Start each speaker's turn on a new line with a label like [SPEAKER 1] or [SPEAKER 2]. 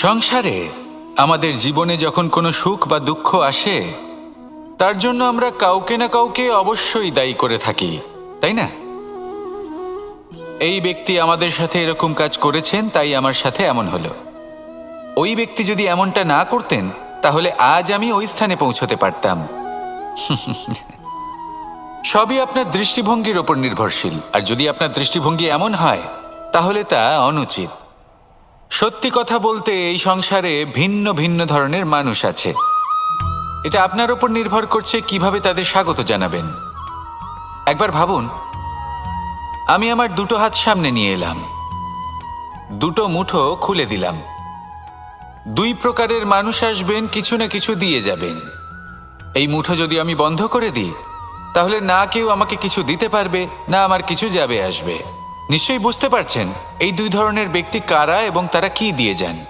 [SPEAKER 1] সংসারে আমাদের জীবনে যখন কোনো সুখ বা দুঃখ আসে, তার জন্য আমরা কাউকে না কাউকে অবশ্যই দায়ী করে থাকি, তাই না? এই ব্যক্তি আমাদের সাথে এরকম কাজ করেছেন, তাই আমার সাথে এমন হলো। ওই ব্যক্তি যদি এমনটা না করতেন, তাহলে আজ আমি ওই স্থানে পৌঁছতে পারতাম। সবই আপনার দৃষ্টিভঙ্গির ওপর নির্ভরশীল, আর যদি আপনার দৃষ্টিভঙ্গি এমন হয়, তাহলে তা অনুচিত। সত্যি কথা বলতে, এই সংসারে ভিন্ন ভিন্ন ধরনের মানুষ আছে। এটা আপনার ওপর নির্ভর করছে কিভাবে তাদের স্বাগত জানাবেন। একবার ভাবুন, আমি আমার দুটো হাত সামনে নিয়ে এলাম, দুটো মুঠো খুলে দিলাম। দুই প্রকারের মানুষ আসবেন, কিছু না কিছু দিয়ে যাবেন। এই মুঠো যদি আমি বন্ধ করে দিই, তাহলে না কেউ আমাকে কিছু দিতে পারবে, না আমার কিছু যাবে আসবে। নিশ্চয়ই বুঝতে পারছেন এই দুই ধরনের ব্যক্তি কারা এবং তারা কি দিয়ে যান।